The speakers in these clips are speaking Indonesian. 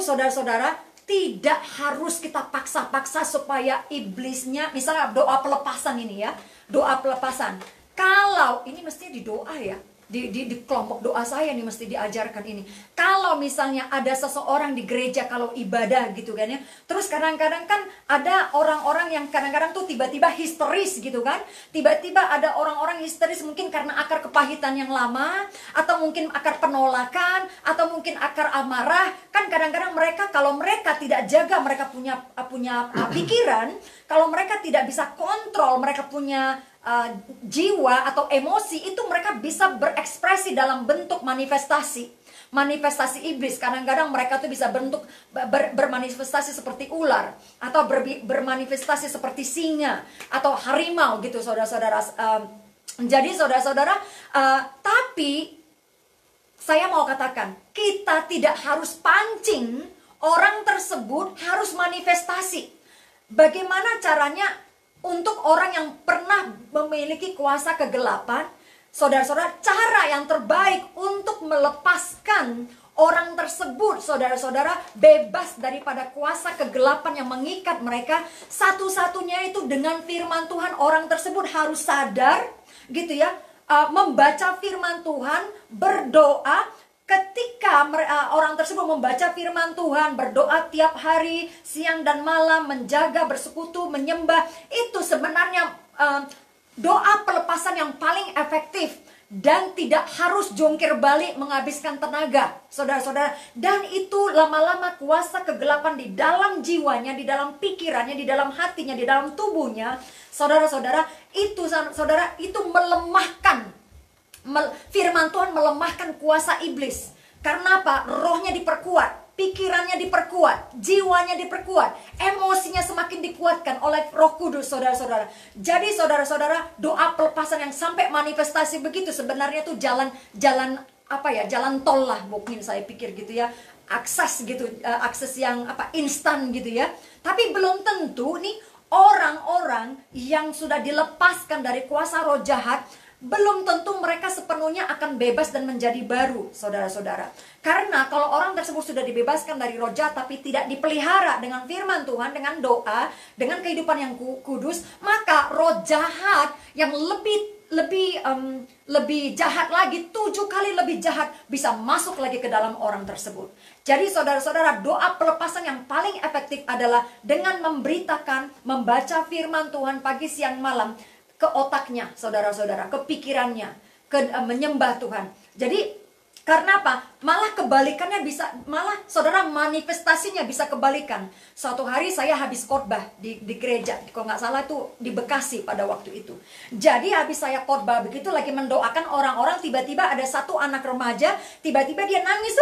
saudara-saudara, tidak harus kita paksa-paksa supaya iblisnya, misalnya doa pelepasan ini ya, doa pelepasan. Kalau ini mesti di doa ya, di kelompok doa saya nih mesti diajarkan ini. Kalau misalnya ada seseorang di gereja kalau ibadah gitu kan ya, terus kadang-kadang kan ada orang-orang yang kadang-kadang tuh tiba-tiba histeris gitu kan. Tiba-tiba ada orang-orang histeris mungkin karena akar kepahitan yang lama, atau mungkin akar penolakan, atau mungkin akar amarah. Kan kadang-kadang mereka, kalau mereka tidak jaga, mereka punya pikiran, kalau mereka tidak bisa kontrol, mereka punya jiwa atau emosi, itu mereka bisa berekspresi dalam bentuk manifestasi iblis. Kadang-kadang mereka tuh bisa bermanifestasi seperti ular, atau bermanifestasi seperti singa atau harimau gitu, saudara-saudara. Jadi saudara-saudara, tapi saya mau katakan, kita tidak harus pancing orang tersebut harus manifestasi. Bagaimana caranya untuk orang yang pernah memiliki kuasa kegelapan? Saudara-saudara, cara yang terbaik untuk melepaskan orang tersebut, saudara-saudara, bebas daripada kuasa kegelapan yang mengikat mereka, satu-satunya itu dengan firman Tuhan. Orang tersebut harus sadar gitu ya, membaca firman Tuhan, berdoa. Ketika orang tersebut membaca firman Tuhan, berdoa tiap hari, siang dan malam, menjaga, bersekutu, menyembah, itu sebenarnya doa pelepasan yang paling efektif. Dan tidak harus jongkir balik menghabiskan tenaga, saudara-saudara. Dan itu lama-lama kuasa kegelapan di dalam jiwanya, di dalam pikirannya, di dalam hatinya, di dalam tubuhnya, saudara-saudara, itu melemahkan. Firman Tuhan melemahkan kuasa iblis. Karena apa? Rohnya diperkuat, pikirannya diperkuat, jiwanya diperkuat, emosinya semakin dikuatkan oleh Roh Kudus, saudara-saudara. Jadi saudara-saudara, doa pelepasan yang sampai manifestasi begitu sebenarnya tuh jalan tol lah, mungkin saya pikir gitu ya. Akses gitu, akses yang instan gitu ya. Tapi belum tentu nih orang-orang yang sudah dilepaskan dari kuasa roh jahat, belum tentu mereka sepenuhnya akan bebas dan menjadi baru, saudara-saudara. Karena kalau orang tersebut sudah dibebaskan dari roh jahat tapi tidak dipelihara dengan firman Tuhan, dengan doa, dengan kehidupan yang kudus, maka roh jahat yang lebih jahat lagi, 7 kali lebih jahat, bisa masuk lagi ke dalam orang tersebut. Jadi saudara-saudara, doa pelepasan yang paling efektif adalah dengan memberitakan, membaca firman Tuhan pagi, siang, malam, ke otaknya, saudara-saudara, ke pikirannya, menyembah Tuhan. Jadi karena apa? Malah kebalikannya bisa, malah saudara, manifestasinya bisa kebalikan. Suatu hari saya habis khotbah di gereja, kalau nggak salah itu di Bekasi pada waktu itu. Jadi habis saya khotbah begitu, lagi mendoakan orang-orang, tiba-tiba ada satu anak remaja, tiba-tiba dia nangis,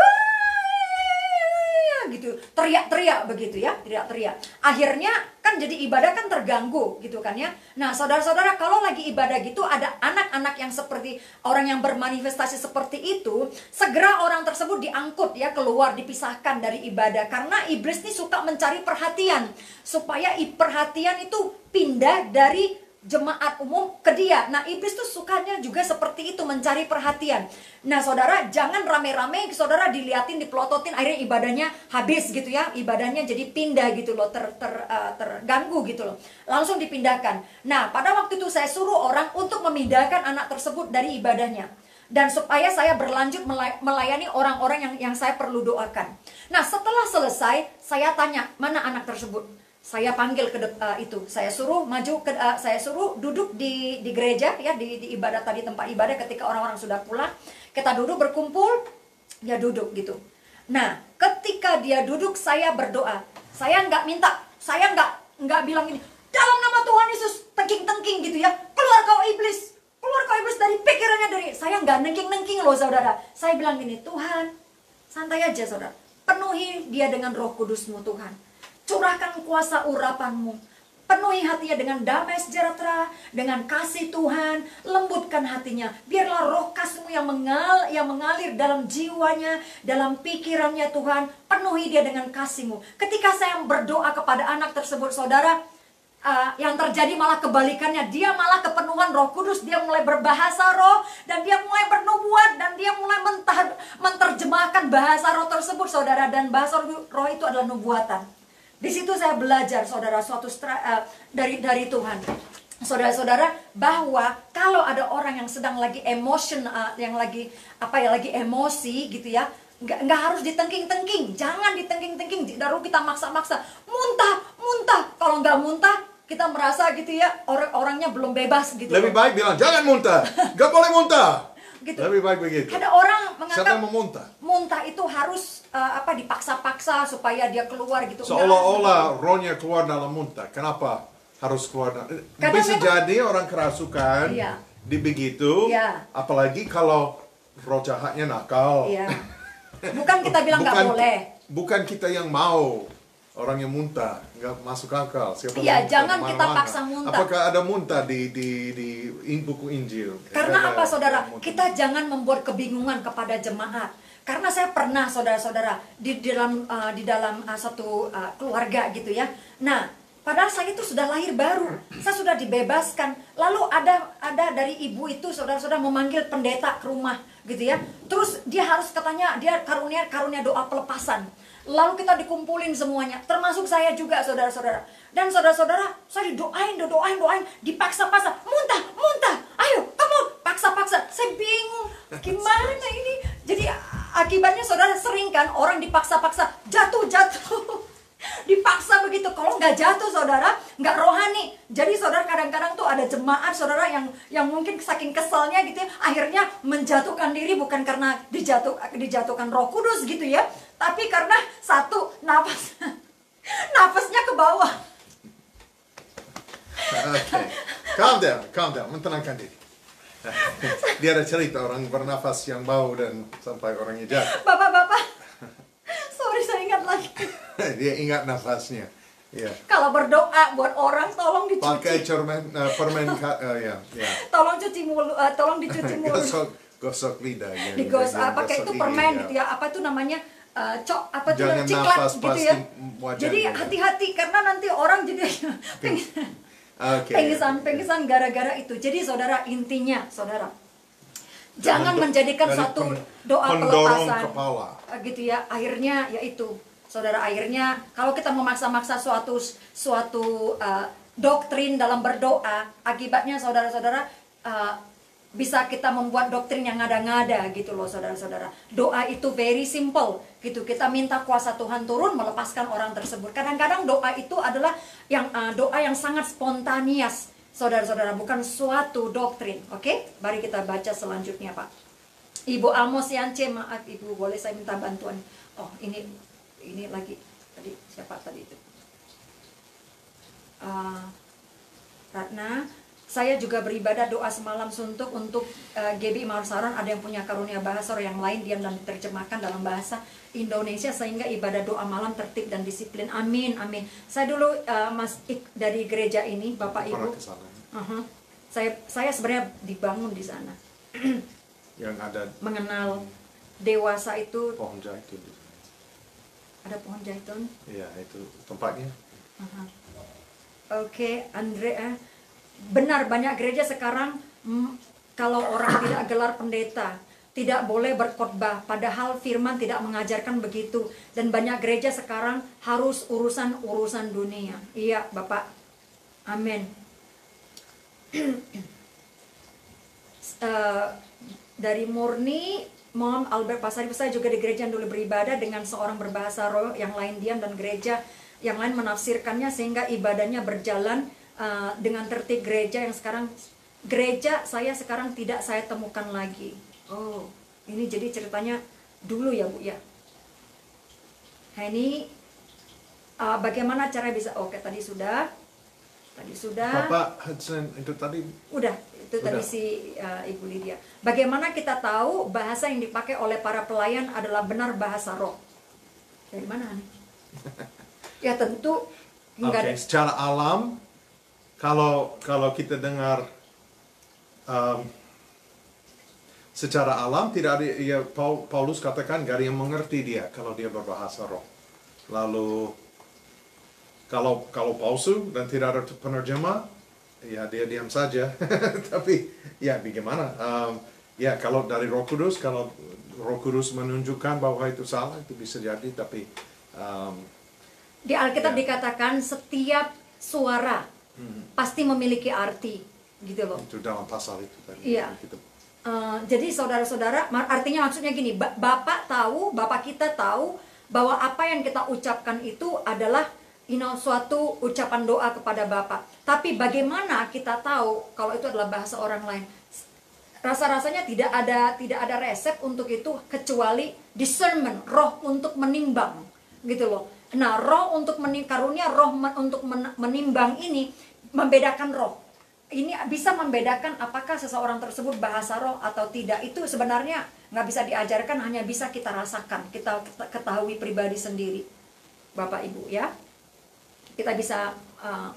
gitu, teriak-teriak begitu ya, teriak-teriak. Akhirnya kan jadi ibadah kan terganggu gitu kan ya. Nah saudara-saudara, kalau lagi ibadah gitu ada anak-anak yang seperti orang yang bermanifestasi seperti itu, segera orang tersebut diangkut ya, keluar, dipisahkan dari ibadah. Karena iblis ini suka mencari perhatian, supaya perhatian itu pindah dari jemaat umum ke dia. Nah iblis tuh sukanya juga seperti itu, mencari perhatian. Nah saudara, jangan rame-rame saudara diliatin, dipelototin, akhirnya ibadahnya habis gitu ya, ibadahnya jadi pindah gitu loh, terganggu gitu loh, langsung dipindahkan. Nah pada waktu itu saya suruh orang untuk memindahkan anak tersebut dari ibadahnya, dan supaya saya berlanjut melayani orang-orang yang saya perlu doakan. Nah setelah selesai, saya tanya, mana anak tersebut? Saya panggil saya suruh maju saya suruh duduk di gereja ya, di ibadah tadi, tempat ibadah. Ketika orang-orang sudah pulang, kita duduk berkumpul, dia duduk gitu. Nah ketika dia duduk, saya berdoa. Saya nggak minta, saya nggak bilang ini, dalam nama Tuhan Yesus, tengking-tengking gitu ya, keluar kau iblis dari pikirannya, dari saya nggak nengking-nengking loh saudara. Saya bilang gini, Tuhan, santai aja saudara, penuhi dia dengan Roh Kudus-Mu Tuhan. Curahkan kuasa urapan-Mu, penuhi hatinya dengan damai sejahtera, dengan kasih Tuhan, lembutkan hatinya. Biarlah roh kasih-Mu yang mengalir dalam jiwanya, dalam pikirannya Tuhan, penuhi dia dengan kasih-Mu. Ketika saya berdoa kepada anak tersebut saudara, yang terjadi malah kebalikannya. Dia malah kepenuhan Roh Kudus, dia mulai berbahasa roh, dan dia mulai bernubuat, dan dia mulai menerjemahkan bahasa roh tersebut, saudara. Dan bahasa roh itu adalah nubuatan. Di situ saya belajar, saudara, dari Tuhan, saudara-saudara, bahwa kalau ada orang yang sedang lagi yang lagi lagi emosi gitu ya, nggak harus ditengking-tengking, jangan ditengking-tengking, baru kita maksa-maksa, muntah. Kalau nggak muntah, kita merasa gitu ya, orangnya belum bebas gitu. Lebih baik bilang jangan muntah, nggak boleh muntah. Gitu. Lebih baik begitu. Ada orang menganggap muntah itu harus dipaksa-paksa supaya dia keluar gitu. Seolah-olah rohnya keluar dalam muntah. Kenapa harus keluar? Bisa jadi orang kerasukan, iya, begitu, iya. Apalagi kalau roh jahatnya nakal. Iya. Bukan kita bilang nggak boleh. Bukan kita yang mau orang yang muntah, nggak masuk akal. Iya, jangan kita paksa muntah. Apakah ada muntah di buku Injil? Karena apa, saudara? Kita jangan membuat kebingungan kepada jemaat. Karena saya pernah, saudara-saudara, di dalam satu keluarga gitu ya. Nah, padahal saya itu sudah lahir baru, saya sudah dibebaskan. Lalu ada dari ibu itu, saudara-saudara, memanggil pendeta ke rumah gitu ya. Terus dia harus katanya dia karunia doa pelepasan. Lalu kita dikumpulin semuanya, termasuk saya juga, saudara-saudara. Dan saudara-saudara, saya doain, dipaksa-paksa, muntah, ayo kamu paksa-paksa. Saya bingung, gimana ini? Jadi akibatnya, saudara, sering kan orang dipaksa-paksa jatuh. Dipaksa begitu. Kalau nggak jatuh, saudara, nggak rohani. Jadi saudara, kadang-kadang tuh ada jemaat, saudara, yang mungkin saking keselnya gitu ya, akhirnya menjatuhkan diri, bukan karena dijatuhkan Roh Kudus gitu ya, tapi karena satu nafasnya ke bawah. Okay. Calm down, menenangkan diri. Dia ada cerita orang bernafas yang bau dan sampai orangnya jatuh. Bapak-bapak, sorry, saya ingat lagi. Dia ingat nafasnya. Yeah. Kalau berdoa buat orang, tolong dicuci. Pakai permen, ya. Tolong cuci mulut, tolong dicuci mulut. Gosok lidah. Ya. Pakai itu permen gitu ya. Apa itu namanya? Ciklat gitu ya. Jadi hati-hati, karena nanti orang jadi pingsan gara-gara itu. Jadi saudara, intinya, saudara, jangan menjadikan suatu doa pelepasan gitu ya. Akhirnya yaitu, saudara, akhirnya kalau kita memaksa-maksa suatu doktrin dalam berdoa, akibatnya, saudara-saudara, bisa kita membuat doktrin yang ngada-ngada gitu loh, saudara-saudara. Doa itu very simple gitu. Kita minta kuasa Tuhan turun melepaskan orang tersebut. Kadang-kadang doa itu adalah doa yang sangat spontanias, saudara-saudara, bukan suatu doktrin. Oke? Mari kita baca selanjutnya, Pak. Ibu Amos Yance, maaf Ibu, boleh saya minta bantuan? Oh, ini lagi tadi siapa tadi itu? Ratna, saya juga beribadah doa semalam suntuk untuk GB Marsaron. Ada yang punya karunia bahasa roh yang lain, diam dan diterjemahkan dalam bahasa Indonesia sehingga ibadah doa malam tertib dan disiplin. Amin, amin. Saya dulu dari gereja ini, Bapak Ibu. Saya sebenarnya dibangun di sana. Yang ada mengenal dewasa itu. Pohon zaitun. Ada pohon zaitun? Iya, itu tempatnya. Oke, Andrea. Benar, banyak gereja sekarang kalau orang tidak gelar pendeta, tidak boleh berkhotbah, padahal firman tidak mengajarkan begitu. Dan banyak gereja sekarang harus urusan dunia. Iya, Bapak. Amin. Dari Murni, Mom Albert Pasari, saya juga di gereja yang dulu beribadah dengan seorang berbahasa roh, yang lain diam, dan gereja yang lain menafsirkannya sehingga ibadahnya berjalan dengan tertib. Gereja yang sekarang, gereja saya sekarang tidak saya temukan lagi. Oh, ini jadi ceritanya dulu ya, Bu ya. Nah, ini bagaimana cara bisa? Oke, tadi sudah. Bapak Hudson itu tadi. Udah, itu tadi si Ibu Lydia. Bagaimana kita tahu bahasa yang dipakai oleh para pelayan adalah benar bahasa roh? Dari mana nih? Ya tentu enggak ada. Secara alam, kalau kita dengar secara alam tidak ada, ya Paulus katakan gak ada yang mengerti dia kalau dia berbahasa roh. Lalu Kalau palsu dan tidak ada penerjemah, ya dia diam saja. Tapi ya bagaimana? Ya kalau dari Roh Kudus, kalau Roh Kudus menunjukkan bahwa itu salah, itu bisa jadi. Tapi Di Alkitab Ya. dikatakan setiap suara pasti memiliki arti, gitu loh. itu dalam pasal itu tadi. Iya. Kita, Jadi saudara-saudara, artinya maksudnya gini, Bapak tahu, Bapak kita tahu bahwa apa yang kita ucapkan itu adalah suatu ucapan doa kepada Bapak. Tapi bagaimana kita tahu kalau itu adalah bahasa orang lain? Rasa-rasanya tidak ada resep untuk itu kecuali discernment, roh untuk menimbang, gitu loh. Nah, roh untuk karunia roh untuk menimbang ini membedakan roh. Ini bisa membedakan apakah seseorang tersebut bahasa roh atau tidak. Itu sebenarnya nggak bisa diajarkan, hanya bisa kita rasakan, kita ketahui pribadi sendiri, Bapak Ibu ya. Kita bisa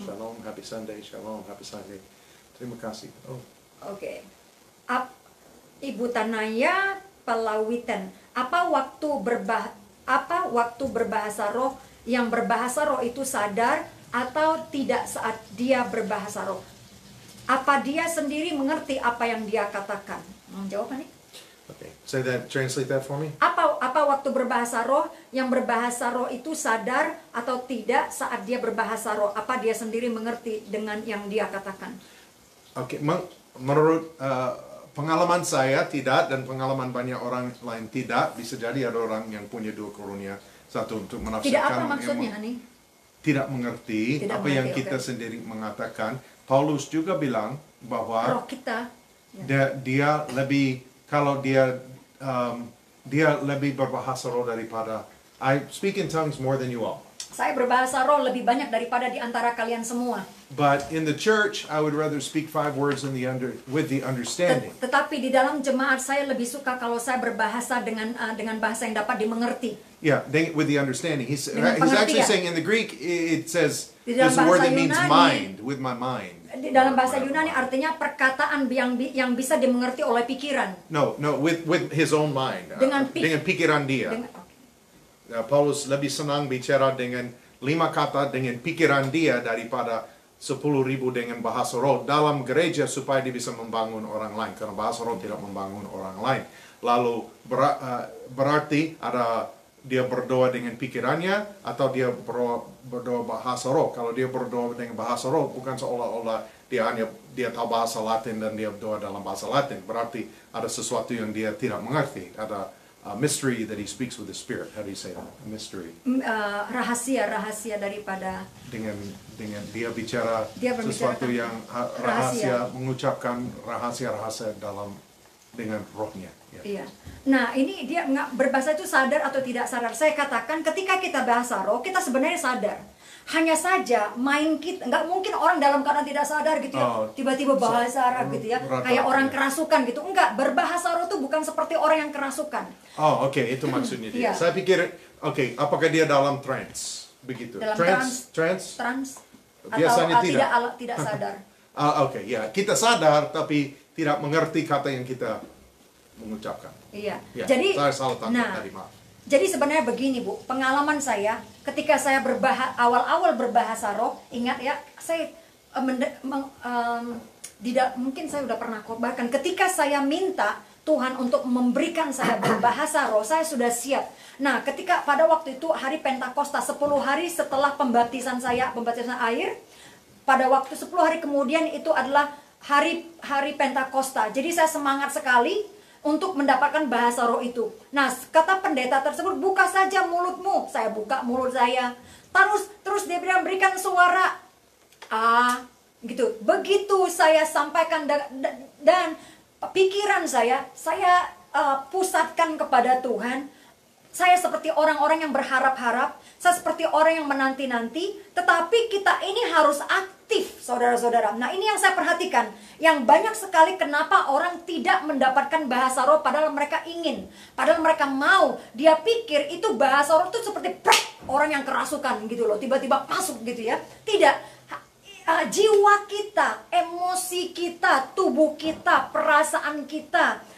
Shalom, happy Sunday, shalom, happy Sunday. Terima kasih. Oke. Ibu Tanaya Palawitan. Apa waktu berbahasa roh, yang berbahasa roh itu sadar atau tidak saat dia berbahasa roh? Apa dia sendiri mengerti apa yang dia katakan? Jawab nih. Okay, translate that for me. Apa waktu berbahasa roh, yang berbahasa roh itu sadar atau tidak saat dia berbahasa roh? Apa dia sendiri mengerti dengan yang dia katakan? Oke, menurut pengalaman saya tidak, dan pengalaman banyak orang lain tidak. Bisa jadi ada orang yang punya dua karunia, satu untuk menafsirkan. Tidak apa maksudnya nih? Tidak mengerti Tidak apa mengerti, yang kita sendiri mengatakan. Paulus juga bilang bahwa Roh kita. dia lebih, kalau dia lebih berbahasa roh daripada, I speak in tongues more than you all. Saya berbahasa roh lebih banyak daripada di antara kalian semua. But in the church, I would rather speak 5 words with the understanding. Tetapi di dalam jemaat saya lebih suka kalau saya berbahasa dengan bahasa yang dapat dimengerti. Yeah, with the understanding. He's Dengan actually pengertian. saying in the Greek, it says, Di dalam there's a word bahasa that means Yunani, mind, with my mind. Di dalam bahasa Yunani artinya perkataan yang bisa dimengerti oleh pikiran. No, with his own mind. Dengan pikiran dia. Paulus lebih senang bicara dengan 5 kata dengan pikiran dia daripada 10.000 dengan bahasa roh dalam gereja supaya dia bisa membangun orang lain, karena bahasa roh tidak membangun orang lain. Lalu berarti ada dia berdoa dengan pikirannya atau dia berdoa bahasa roh. Kalau dia berdoa dengan bahasa roh, bukan seolah-olah dia tahu bahasa Latin dan dia berdoa dalam bahasa Latin. Berarti ada sesuatu yang dia tidak mengerti. Ada mystery that he speaks with the Spirit. How do you say that? A mystery. Rahasia daripada Dengan dia bicara sesuatu membicarakan yang rahasia, mengucapkan rahasia dengan rohnya. Ya. Iya. Nah, ini dia berbahasa itu sadar atau tidak sadar. Saya katakan ketika kita bahasa roh, kita sebenarnya sadar. Hanya saja main kita, nggak mungkin orang dalam keadaan tidak sadar gitu ya, tiba-tiba bahasa Arab gitu ya, kayak orang kerasukan gitu. Enggak, berbahasa roh itu bukan seperti orang yang kerasukan. Oh, oke, itu maksudnya dia. Iya. Saya pikir, apakah dia dalam trance? Begitu. Dalam trance? atau Biasanya tidak sadar. Oke, ya, kita sadar tapi tidak mengerti kata yang kita mengucapkan. Iya. Ya, Jadi, saya salah tangkap tadi, maaf. Jadi sebenarnya begini Bu, pengalaman saya ketika saya awal-awal berbahasa roh, ingat ya, saya mungkin saya udah pernah khotbahkan, ketika saya minta Tuhan untuk memberikan saya berbahasa roh, saya sudah siap. Nah, ketika pada waktu itu hari Pentakosta, 10 hari setelah pembaptisan air, pada waktu 10 hari kemudian itu adalah hari Pentakosta. Jadi saya semangat sekali untuk mendapatkan bahasa roh itu. Nah, kata pendeta tersebut, buka saja mulutmu. Saya buka mulut saya. Terus dia bilang, berikan suara gitu. Begitu saya sampaikan dan pikiran saya pusatkan kepada Tuhan. Saya seperti orang-orang yang berharap-harap, saya seperti orang yang menanti-nanti, tetapi kita ini harus aktif, saudara-saudara. Nah, ini yang saya perhatikan, yang banyak sekali kenapa orang tidak mendapatkan bahasa roh padahal mereka ingin, padahal mereka mau. Dia pikir itu bahasa roh itu seperti orang yang kerasukan gitu loh, tiba-tiba masuk gitu ya. Tidak. Jiwa kita, emosi kita, tubuh kita, perasaan kita,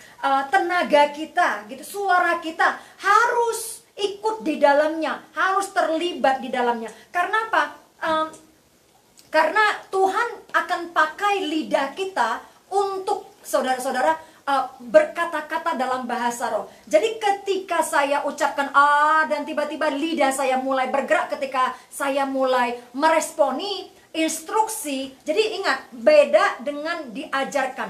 tenaga kita, gitu, suara kita harus ikut di dalamnya, harus terlibat di dalamnya. Karena apa? karena Tuhan akan pakai lidah kita untuk saudara-saudara berkata-kata dalam bahasa roh. Jadi ketika saya ucapkan dan tiba-tiba lidah saya mulai bergerak ketika saya mulai meresponi instruksi. Jadi ingat, beda dengan diajarkan.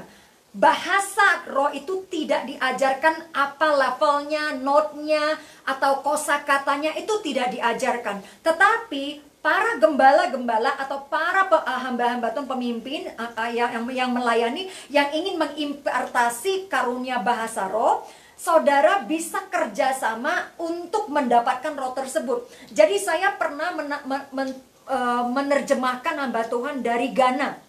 Bahasa roh itu tidak diajarkan apa levelnya, notnya, atau kosakatanya, itu tidak diajarkan. Tetapi para gembala-gembala atau para hamba-hamba Tuhan, pemimpin yang melayani, yang ingin mengimpartasi karunia bahasa roh, saudara bisa kerjasama untuk mendapatkan roh tersebut. Jadi saya pernah menerjemahkan hamba Tuhan dari Ghana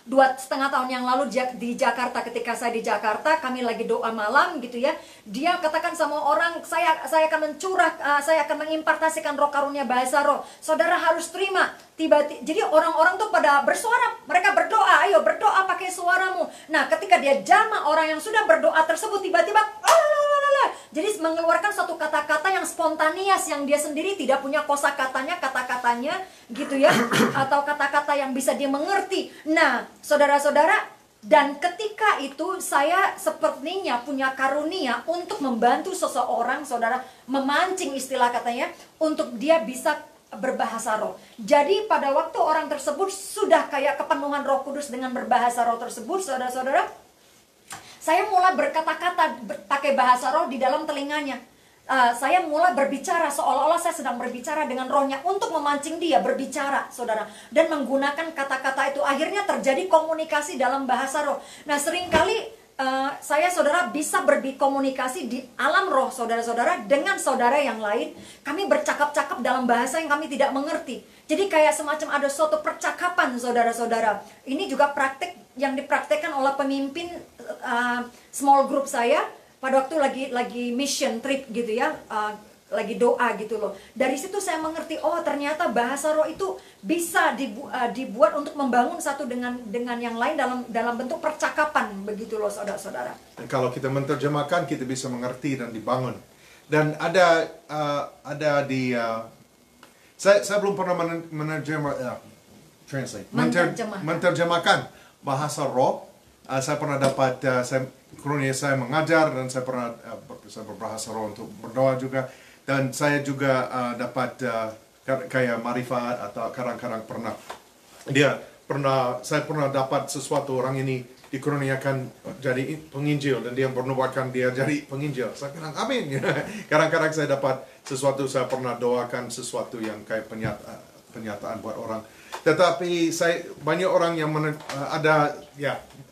2,5 tahun yang lalu di Jakarta. Ketika saya di Jakarta, kami lagi doa malam gitu ya. Dia katakan sama orang, saya akan mencurah, saya akan mengimpartasikan roh karunia bahasa roh. Saudara harus terima. Jadi orang-orang tuh pada bersuara, mereka berdoa, ayo berdoa pakai suaramu. Nah, ketika dia jama orang yang sudah berdoa tersebut, tiba-tiba jadi mengeluarkan satu kata-kata yang spontanias, yang dia sendiri tidak punya kosakatanya, kata-katanya gitu ya, atau kata-kata yang bisa dia mengerti. Nah, saudara-saudara, dan ketika itu saya sepertinya punya karunia untuk membantu seseorang, saudara, memancing istilah katanya, untuk dia bisa berbahasa roh. Jadi pada waktu orang tersebut sudah kayak kepenuhan Roh Kudus dengan berbahasa roh tersebut, saudara-saudara, saya mulai berkata-kata pakai bahasa roh di dalam telinganya. Saya mulai berbicara seolah-olah saya sedang berbicara dengan rohnya untuk memancing dia berbicara, saudara, dan menggunakan kata-kata itu. Akhirnya terjadi komunikasi dalam bahasa roh. Nah, seringkali saya, saudara, bisa berkomunikasi di alam roh, saudara-saudara, dengan saudara yang lain. Kami bercakap-cakap dalam bahasa yang kami tidak mengerti. Jadi kayak semacam ada suatu percakapan, saudara-saudara. Ini juga praktik yang dipraktekkan oleh pemimpin small group saya pada waktu lagi mission trip gitu ya, lagi doa gitu loh. Dari situ saya mengerti, oh ternyata bahasa roh itu bisa dibuat untuk membangun satu dengan yang lain dalam bentuk percakapan begitu loh, saudara-saudara. Dan kalau kita menerjemahkan, kita bisa mengerti dan dibangun. Dan ada di saya belum pernah menerjemahkan bahasa roh. Saya pernah dapat karunia saya mengajar, dan saya pernah saya berbahasa roh untuk berdoa juga. Dan saya juga dapat kayak marifat, atau kadang-kadang saya pernah dapat sesuatu, orang ini dikurniakan jadi penginjil, dan dia bernubuatkan dia jadi penginjil. Saya bilang amin. Kadang-kadang saya dapat sesuatu, saya pernah doakan sesuatu yang kayak penyataan buat orang. Tetapi banyak orang yang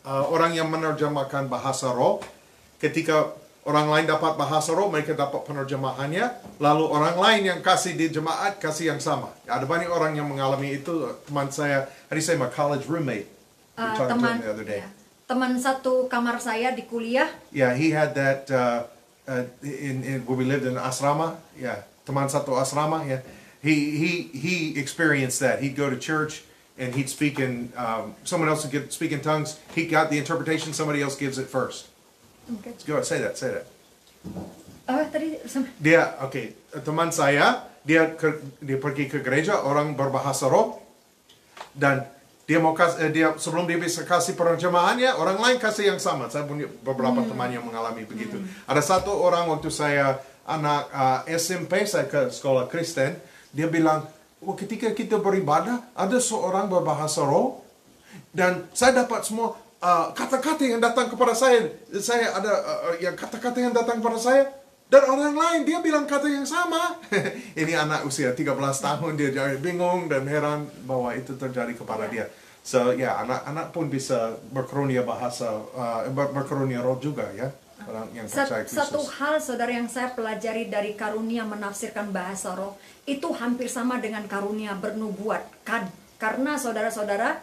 orang yang menerjemahkan bahasa roh. Ketika orang lain dapat bahasa roh, mereka dapat penerjemahannya. Lalu orang lain yang kasih di jemaat, kasih yang sama. Ada banyak orang yang mengalami itu. Teman saya, my college roommate. Teman satu kamar saya di kuliah. Yeah, he had that where we lived in asrama. Yeah, teman satu asrama. Yeah. He experienced that. He'd go to church and he'd speak in, someone else would speak in tongues. He got the interpretation, somebody else gives it first. Okay. Go ahead, say that. Teman saya, dia pergi ke gereja, orang berbahasa roh, dan dia sebelum dia bisa kasih penerjemahannya, orang lain kasih yang sama. Saya punya beberapa teman yang mengalami begitu. Ada satu orang waktu saya anak SMP, saya ke sekolah Kristen. Dia bilang, ketika kita beribadah, ada seorang berbahasa roh, dan saya dapat semua kata-kata yang datang kepada saya. Saya ada kata-kata yang datang kepada saya, dan orang lain dia bilang kata yang sama. Ini anak usia 13 tahun, dia jadi bingung dan heran bahwa itu terjadi kepada dia. So anak-anak pun bisa berkarunia berkarunia roh juga ya. Satu hal, saudara, yang saya pelajari dari karunia menafsirkan bahasa roh, itu hampir sama dengan karunia bernubuat. Karena saudara-saudara,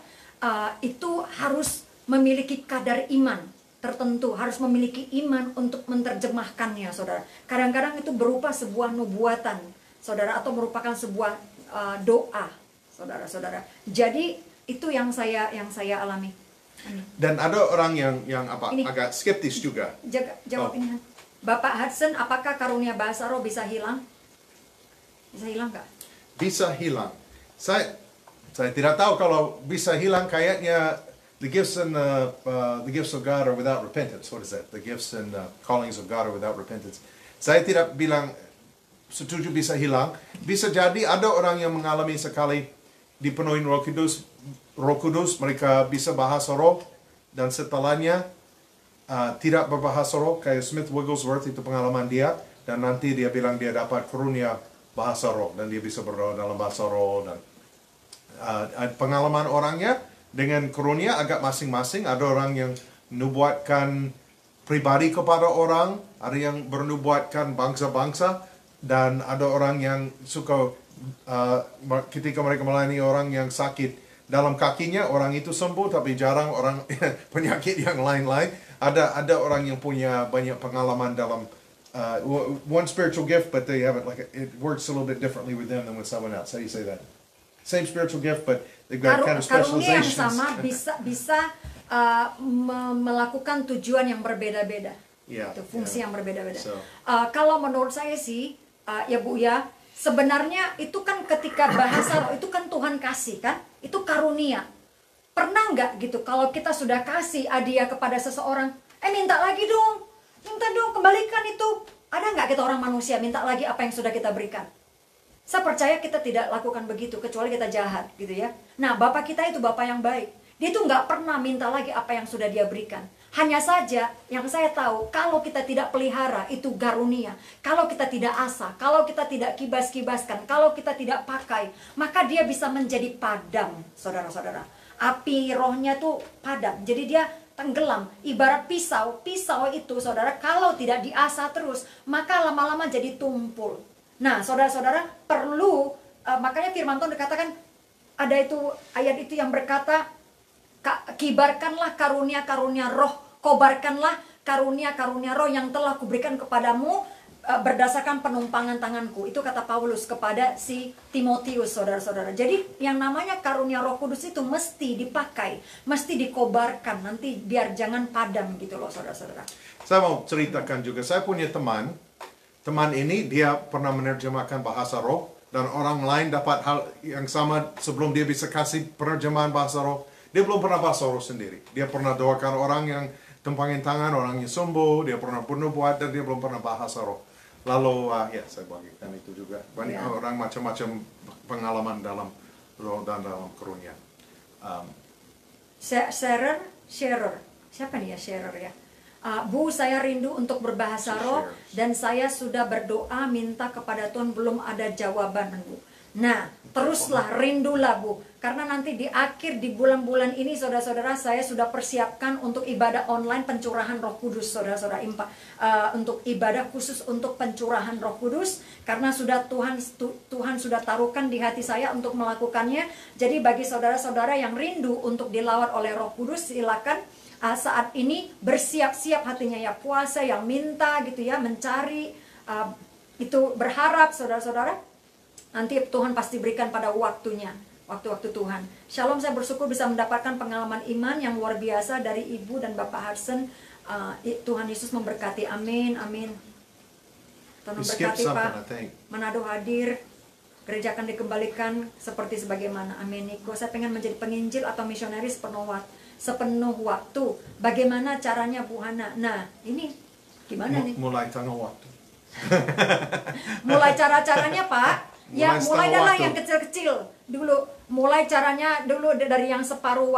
itu harus memiliki kadar iman tertentu, harus memiliki iman untuk menerjemahkannya, saudara. Kadang-kadang itu berupa sebuah nubuatan, saudara, atau merupakan sebuah doa, saudara-saudara. Jadi itu yang saya alami. Dan ada orang yang agak skeptis juga. Jawab ini. Bapak Hudson, apakah karunia bahasa roh bisa hilang? Bisa hilang nggak? Bisa hilang. Saya tidak tahu kalau bisa hilang kayaknya the gifts of God are without repentance. What is that? The gifts and callings of God are without repentance. Saya tidak bilang setuju bisa hilang. Bisa jadi ada orang yang mengalami sekali dipenuhi Roh Kudus, mereka bisa bahasa roh, dan setelahnya tidak berbahasa roh, kayak Smith Wigglesworth, itu pengalaman dia, dan nanti dia bilang dia dapat karunia bahasa roh, dan dia bisa berdoa dalam bahasa roh, dan pengalaman orangnya dengan karunia agak masing-masing. Ada orang yang nubuatkan pribadi kepada orang, ada yang bernubuatkan bangsa-bangsa, dan ada orang yang suka ketika mereka melayani orang yang sakit dalam kakinya, orang itu sembuh, tapi jarang orang penyakit yang lain-lain. Ada orang yang punya banyak pengalaman dalam one spiritual gift, but they have it it works a little bit differently with them than with someone else. How do you say that? Same spiritual gift, but they've got kind of karunia yang specializations. sama bisa melakukan tujuan yang berbeda-beda. Yeah, Itu fungsi yang berbeda-beda. So. Kalau menurut saya sih, ya Bu ya, sebenarnya itu kan ketika bahasa roh itu kan Tuhan kasih kan, itu karunia. Pernah nggak gitu kalau kita sudah kasih hadiah kepada seseorang, minta lagi dong, kembalikan itu. Ada nggak kita orang manusia minta lagi apa yang sudah kita berikan? Saya percaya kita tidak lakukan begitu kecuali kita jahat gitu ya. Nah, Bapak kita itu Bapak yang baik. Dia tuh nggak pernah minta lagi apa yang sudah dia berikan. Hanya saja yang saya tahu, kalau kita tidak pelihara itu karunia. Kalau kita tidak asah, kalau kita tidak kibas-kibaskan, kalau kita tidak pakai, maka dia bisa menjadi padam, saudara-saudara. Api rohnya tuh padam. Jadi dia tenggelam. Ibarat pisau. Pisau itu, saudara, kalau tidak diasah terus, maka lama-lama jadi tumpul. Nah, saudara-saudara, perlu, makanya firman Tuhan dikatakan, ada itu ayat itu yang berkata, kibarkanlah karunia-karunia roh, kobarkanlah karunia-karunia roh yang telah kuberikan kepadamu berdasarkan penumpangan tanganku. Itu kata Paulus kepada si Timotius, saudara-saudara. Jadi yang namanya karunia Roh Kudus itu mesti dipakai, mesti dikobarkan, nanti biar jangan padam gitu loh, saudara-saudara. Saya mau ceritakan juga, saya punya teman ini dia pernah menerjemahkan bahasa roh, dan orang lain dapat hal yang sama sebelum dia bisa kasih penerjemahan bahasa roh. Dia belum pernah bahasa roh sendiri. Dia pernah doakan orang yang tumpangin tangan, orangnya sembuh, dia pernah bernubuat, dan dia belum pernah bahasa roh. Lalu, ya saya bagikan itu juga. Banyak orang macam-macam pengalaman dalam roh dan dalam karunia. Sharer, siapa nih ya sharer ya? Bu, saya rindu untuk berbahasa roh dan saya sudah berdoa minta kepada Tuhan, belum ada jawaban, Bu. Nah, teruslah, rindulah, Bu. Karena nanti di akhir, di bulan-bulan ini, saudara-saudara, saya sudah persiapkan untuk ibadah online pencurahan Roh Kudus, saudara-saudara. Untuk ibadah khusus untuk pencurahan Roh Kudus. Karena sudah Tuhan sudah taruhkan di hati saya untuk melakukannya. Jadi bagi saudara-saudara yang rindu untuk dilawat oleh Roh Kudus, silakan. Saat ini bersiap-siap hatinya ya, puasa yang minta gitu ya, mencari, itu berharap saudara-saudara, nanti Tuhan pasti berikan pada waktunya, waktu-waktu Tuhan. Shalom, saya bersyukur bisa mendapatkan pengalaman iman yang luar biasa dari Ibu dan Bapak Hudson. Tuhan Yesus memberkati, amin, amin. Tuhan memberkati Pak. Manado hadir, gereja akan dikembalikan seperti sebagaimana, amin. Niko, saya pengen menjadi penginjil atau misionaris sepenuh waktu. Bagaimana caranya, Bu Hana? Nah, ini gimana nih? Mulai tengah waktu. Mulai cara-caranya, Pak. Ya, mulai dari yang kecil-kecil dulu. Mulai caranya dulu dari yang separuh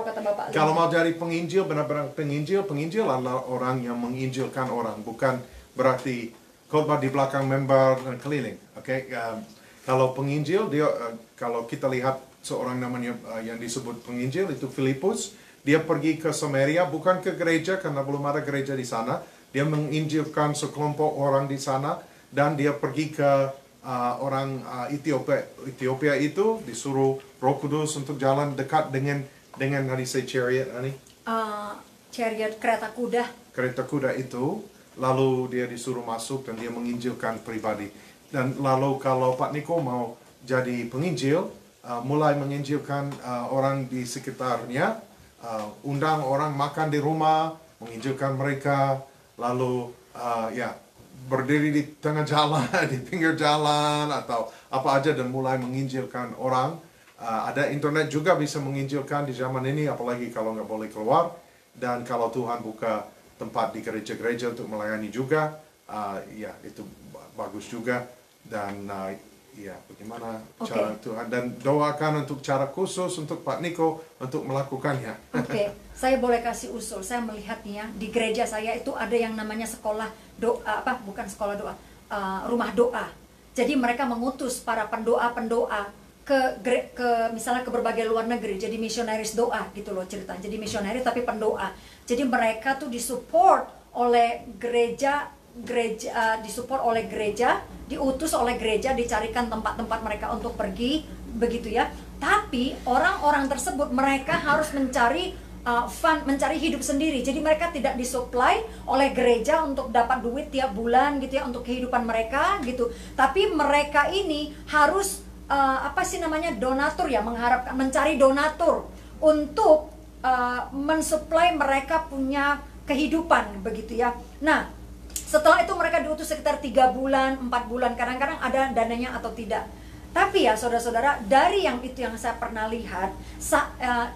kata Bapak. Kalau mau jadi penginjil, benar-benar penginjil adalah orang yang menginjilkan orang, bukan berarti khotbah di belakang member dan keliling. Oke, kalau penginjil dia kalau kita lihat seorang namanya yang disebut penginjil itu Filipus, dia pergi ke Samaria, bukan ke gereja karena belum ada gereja di sana. Dia menginjilkan sekelompok orang di sana, dan dia pergi ke orang Ethiopia itu disuruh Roh Kudus untuk jalan dekat dengan how do you say chariot, Ani? Chariot, kereta kuda. Kereta kuda itu, lalu dia disuruh masuk dan dia menginjilkan pribadi. Dan lalu kalau Pak Niko mau jadi penginjil, mulai menginjilkan orang di sekitarnya, undang orang makan di rumah, menginjilkan mereka, lalu berdiri di tengah jalan, di pinggir jalan, atau apa aja, dan mulai menginjilkan orang. Ada internet juga bisa menginjilkan di zaman ini, apalagi kalau nggak boleh keluar. Dan kalau Tuhan buka tempat di gereja-gereja untuk melayani juga, ya itu bagus juga. Dan ya bagaimana cara Tuhan, dan doakan untuk cara khusus untuk Pak Niko untuk melakukannya. Saya boleh kasih usul. Saya melihatnya di gereja saya itu ada yang namanya sekolah doa, bukan sekolah doa, rumah doa. Jadi mereka mengutus para pendoa-pendoa misalnya ke berbagai luar negeri, jadi misionaris doa gitu loh cerita. Jadi misionaris tapi pendoa. Jadi mereka tuh disupport oleh gereja, disupport oleh gereja, diutus oleh gereja, dicarikan tempat-tempat mereka untuk pergi, begitu ya. Tapi orang-orang tersebut mereka harus mencari mencari hidup sendiri. Jadi mereka tidak disupply oleh gereja untuk dapat duit tiap bulan gitu ya, untuk kehidupan mereka gitu. Tapi mereka ini harus donatur ya, mengharapkan mencari donatur untuk mensuplai mereka punya kehidupan begitu ya. Nah, setelah itu mereka diutus sekitar 3 bulan, 4 bulan, kadang-kadang ada dananya atau tidak. Tapi ya saudara-saudara, dari yang itu yang saya pernah lihat,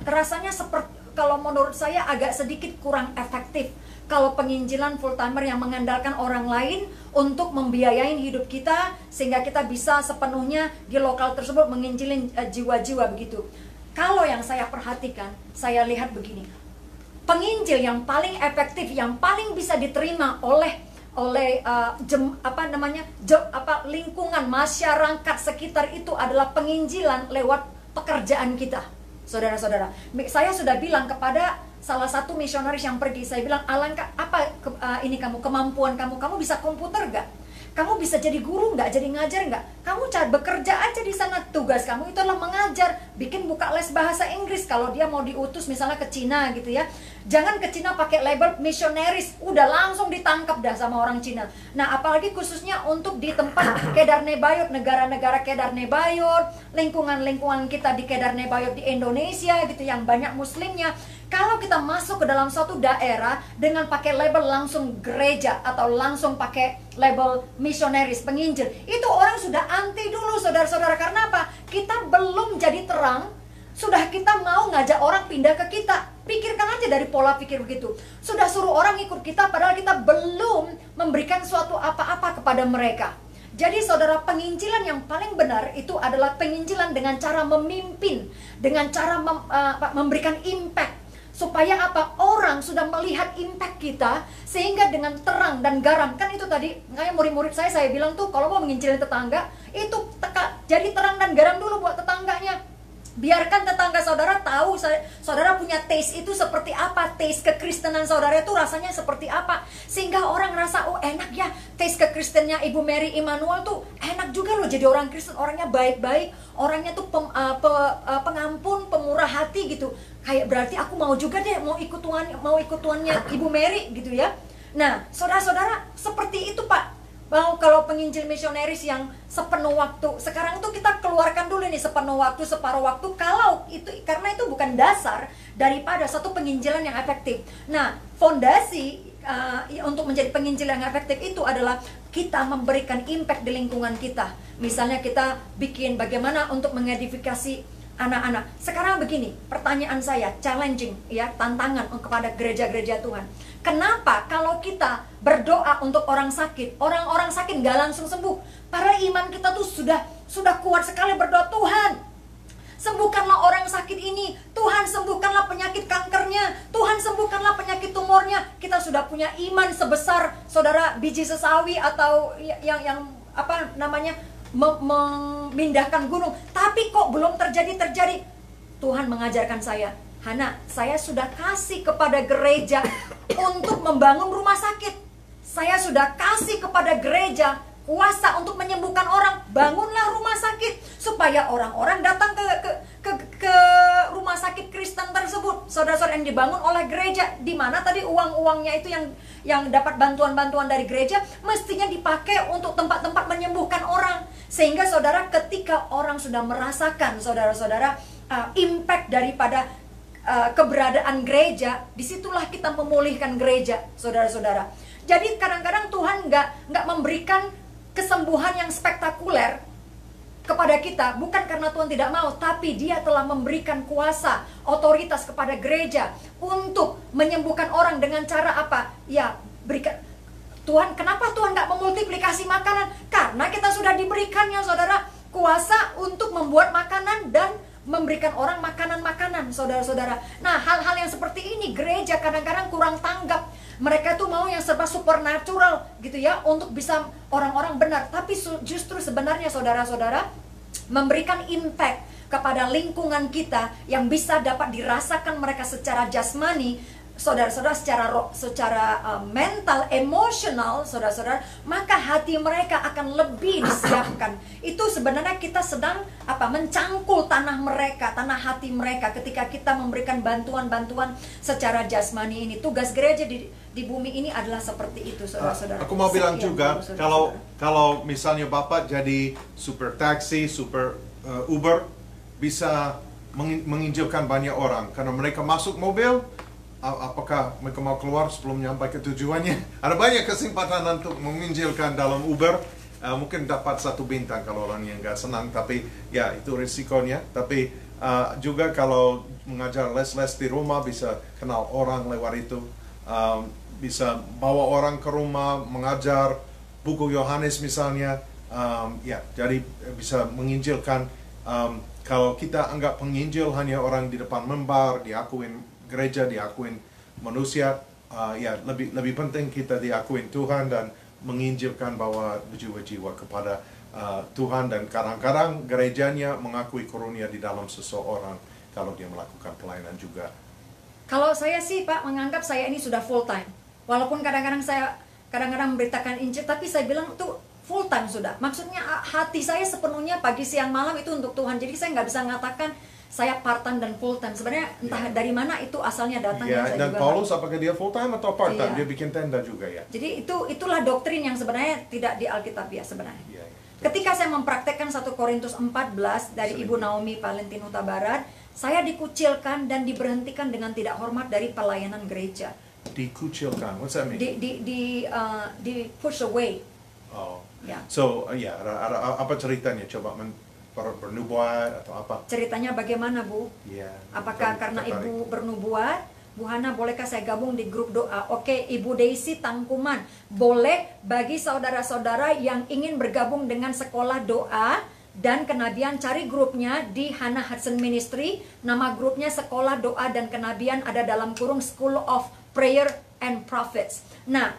rasanya seperti, kalau menurut saya agak sedikit kurang efektif kalau penginjilan full timer yang mengandalkan orang lain untuk membiayain hidup kita sehingga kita bisa sepenuhnya di lokal tersebut menginjilin jiwa-jiwa begitu. Kalau yang saya perhatikan, saya lihat begini. Penginjil yang paling efektif, yang paling bisa diterima oleh lingkungan masyarakat sekitar itu adalah penginjilan lewat pekerjaan kita. Saudara-saudara, saya sudah bilang kepada salah satu misionaris yang pergi, saya bilang, alangkah kemampuan kamu bisa komputer gak? Kamu bisa jadi guru nggak? Jadi ngajar nggak? Kamu cari bekerja aja di sana. Tugas kamu itu adalah mengajar, bikin buka les bahasa Inggris. Kalau dia mau diutus misalnya ke Cina gitu ya, jangan ke Cina pakai label misionaris, udah langsung ditangkap dah sama orang Cina. Nah, apalagi khususnya untuk di tempat Kedarnebayot, negara-negara Kedarnebayot, lingkungan-lingkungan kita di Kedarnebayot di Indonesia gitu yang banyak muslimnya. Kalau kita masuk ke dalam suatu daerah dengan pakai label langsung gereja atau langsung pakai label misionaris, penginjil, itu orang sudah anti dulu, saudara-saudara. Karena apa? Kita belum jadi terang, sudah kita mau ngajak orang pindah ke kita. Pikirkan aja dari pola pikir begitu. Sudah suruh orang ikut kita padahal kita belum memberikan suatu apa-apa kepada mereka. Jadi saudara, penginjilan yang paling benar itu adalah penginjilan dengan cara memimpin, dengan cara memberikan impact. Supaya apa? Orang sudah melihat impact kita, sehingga dengan terang dan garam. Kan itu tadi, kayak murid-murid saya bilang tuh, kalau mau menginjilin tetangga, itu jadi terang dan garam dulu buat tetangganya. Biarkan tetangga saudara tahu saudara punya taste itu seperti apa, taste kekristenan saudara itu rasanya seperti apa, sehingga orang rasa, oh enak ya, taste kekristennya Ibu Mary Immanuel tuh enak juga loh jadi orang Kristen, orangnya baik-baik, orangnya tuh pengampun, pemurah hati gitu. Kayak berarti aku mau juga deh mau ikut tuannya Ibu Mary gitu ya. Nah, saudara-saudara, seperti itu Pak. Mau kalau penginjil misionaris yang sepenuh waktu, sekarang tuh kita keluarkan dulu nih sepenuh waktu, separuh waktu, kalau itu, karena itu bukan dasar daripada satu penginjilan yang efektif. Nah, fondasi untuk menjadi penginjil yang efektif itu adalah kita memberikan impact di lingkungan kita. Misalnya kita bikin bagaimana untuk mengedifikasi anak-anak. Sekarang begini, pertanyaan saya, challenging ya, tantangan kepada gereja-gereja Tuhan. Kenapa kalau kita berdoa untuk orang sakit, orang-orang sakit nggak langsung sembuh? Para iman kita tuh sudah kuat sekali berdoa, Tuhan, sembuhkanlah orang sakit ini, Tuhan sembuhkanlah penyakit kankernya, Tuhan sembuhkanlah penyakit tumornya. Kita sudah punya iman sebesar saudara biji sesawi atau yang memindahkan gunung. Tapi kok belum terjadi. Tuhan mengajarkan saya, Hana, saya sudah kasih kepada gereja untuk membangun rumah sakit. Saya sudah kasih kepada gereja kuasa untuk menyembuhkan orang. Bangunlah rumah sakit supaya orang-orang datang ke rumah sakit Kristen tersebut. Saudara-saudara, yang dibangun oleh gereja, di mana tadi uang-uangnya itu yang dapat bantuan-bantuan dari gereja mestinya dipakai untuk tempat-tempat menyembuhkan orang. Sehingga saudara, ketika orang sudah merasakan saudara-saudara impact daripada keberadaan gereja, disitulah kita memulihkan gereja, saudara-saudara. Jadi kadang-kadang Tuhan nggak memberikan kesembuhan yang spektakuler, kepada kita, bukan karena Tuhan tidak mau, tapi Dia telah memberikan kuasa, otoritas kepada gereja untuk menyembuhkan orang dengan cara apa? Ya, berikan. Tuhan, kenapa Tuhan nggak memultiplikasi makanan? Karena kita sudah diberikannya, saudara, kuasa untuk membuat makanan dan memberikan orang makanan-makanan, saudara-saudara. Nah, hal-hal yang seperti ini gereja kadang-kadang kurang tanggap. Mereka tuh mau yang serba supernatural gitu ya, untuk bisa orang-orang benar. Tapi justru sebenarnya saudara-saudara, memberikan impact kepada lingkungan kita yang bisa dapat dirasakan mereka secara jasmani, saudara-saudara, secara mental, emosional, saudara-saudara, maka hati mereka akan lebih disiapkan. Itu sebenarnya kita sedang mencangkul tanah mereka, tanah hati mereka ketika kita memberikan bantuan-bantuan secara jasmani ini. Tugas gereja di bumi ini adalah seperti itu, saudara-saudara. Aku mau bilang juga, kalau misalnya Bapak jadi super taxi, super Uber, bisa menginjilkan banyak orang karena mereka masuk mobil. Apakah mereka mau keluar sebelum nyampe ke tujuannya? Ada banyak kesempatan untuk menginjilkan dalam Uber. Mungkin dapat 1 bintang kalau orang yang nggak senang, tapi ya itu risikonya. Tapi juga kalau mengajar les-les di rumah, bisa kenal orang lewat itu. Bisa bawa orang ke rumah, mengajar buku Yohanes misalnya. Ya, jadi bisa menginjilkan. Kalau kita anggap penginjil hanya orang di depan mimbar, diakuin gereja, diakuin manusia, ya lebih penting kita diakuin Tuhan dan menginjilkan bahwa jiwa-jiwa kepada Tuhan. Dan kadang-kadang gerejanya mengakui karunia di dalam seseorang kalau dia melakukan pelayanan juga. Kalau saya sih Pak menganggap saya ini sudah full time. Walaupun kadang-kadang saya memberitakan Injil, tapi saya bilang tuh full time sudah. Maksudnya hati saya sepenuhnya pagi siang malam itu untuk Tuhan. Jadi saya nggak bisa mengatakan saya part time dan full time. Sebenarnya entah dari mana itu asalnya datangnya. Dan Paulus apakah dia full time atau part time? Dia bikin tenda juga ya. Jadi itulah doktrin yang sebenarnya tidak di Alkitab ya sebenarnya. Ketika saya mempraktekkan 1 Korintus 14 dari Ibu Naomi Valentin Huta Barat, saya dikucilkan dan diberhentikan dengan tidak hormat dari pelayanan gereja. Dikucilkan, what's that mean? Di push away. Oh. Ya. So, ada apa ceritanya? Coba bernubuat atau apa? Ceritanya bagaimana, Bu? Iya. Apakah karena Ibu bernubuat? Bu Hana, bolehkah saya gabung di grup doa? Oke, Ibu Daisy Tangkuman, boleh bagi saudara-saudara yang ingin bergabung dengan sekolah doa dan kenabian, cari grupnya di Hana Hudson Ministry. Nama grupnya Sekolah Doa dan Kenabian, ada dalam kurung School of Prayer and Prophets. Nah,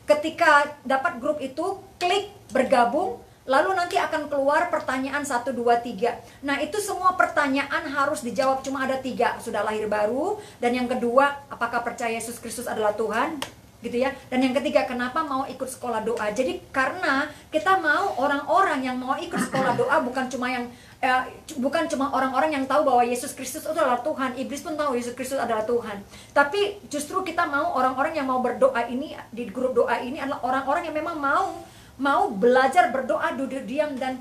ketika dapat grup itu, klik bergabung. Lalu nanti akan keluar pertanyaan 1, 2, 3. Nah, itu semua pertanyaan harus dijawab, cuma ada 3. Sudah lahir baru. Dan yang kedua, apakah percaya Yesus Kristus adalah Tuhan? Gitu ya. Dan yang ketiga, kenapa mau ikut sekolah doa? Jadi karena kita mau orang-orang yang mau ikut sekolah doa bukan cuma orang-orang yang tahu bahwa Yesus Kristus itu adalah Tuhan. Iblis pun tahu Yesus Kristus adalah Tuhan. Tapi justru kita mau orang-orang yang mau berdoa ini, di grup doa ini adalah orang-orang yang memang mau belajar berdoa, duduk diam dan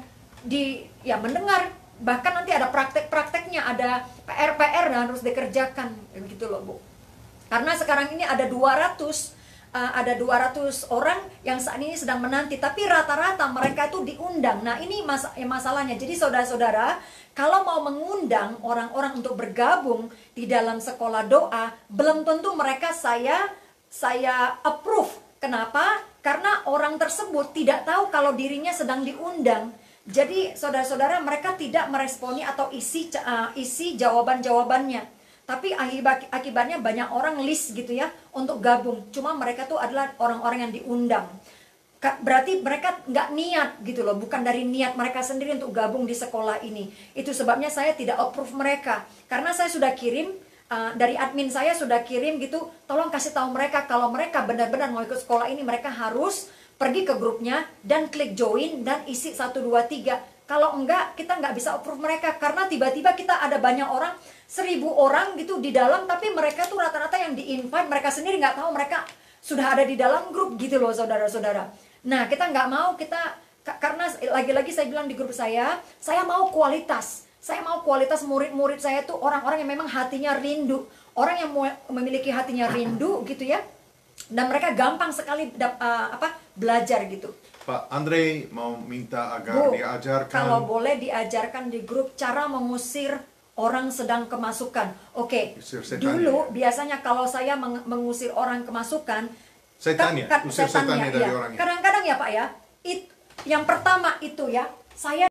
mendengar. Bahkan nanti ada praktek-prakteknya, ada PR-PR yang harus dikerjakan, gitu loh, Bu. Karena sekarang ini ada 200 orang yang saat ini sedang menanti, tapi rata-rata mereka itu diundang. Nah, ini masalahnya. Jadi saudara-saudara, kalau mau mengundang orang-orang untuk bergabung di dalam sekolah doa, belum tentu mereka saya approve. Kenapa? Karena orang tersebut tidak tahu kalau dirinya sedang diundang. Jadi saudara-saudara, mereka tidak meresponi atau isi jawaban-jawabannya. Tapi akibatnya banyak orang list gitu ya untuk gabung. Cuma mereka tuh adalah orang-orang yang diundang. Berarti mereka nggak niat gitu loh. Bukan dari niat mereka sendiri untuk gabung di sekolah ini. Itu sebabnya saya tidak approve mereka. Karena saya sudah kirim, dari admin saya sudah kirim gitu, tolong kasih tahu mereka kalau mereka benar-benar mau ikut sekolah ini, mereka harus pergi ke grupnya dan klik join dan isi 1, 2, 3. Kalau enggak, kita nggak bisa approve mereka. Karena tiba-tiba kita ada banyak orang, 1000 orang gitu di dalam, tapi mereka tuh rata-rata yang di-invite, mereka sendiri nggak tahu mereka sudah ada di dalam grup gitu loh, saudara-saudara. Nah, kita nggak mau, karena lagi-lagi saya bilang di grup saya mau kualitas. Saya mau kualitas murid-murid saya tuh orang-orang yang memang hatinya rindu. Orang yang memiliki hatinya rindu gitu ya. Dan mereka gampang sekali belajar gitu. Pak Andre mau minta agar Bu, diajarkan. kalau boleh diajarkan di grup cara mengusir orang sedang kemasukan. Oke, Usir setannya. dulu biasanya kalau saya mengusir orang kemasukan, Setannya, usir setannya dari ya. orangnya. Kadang-kadang ya Pak ya, yang pertama itu ya, saya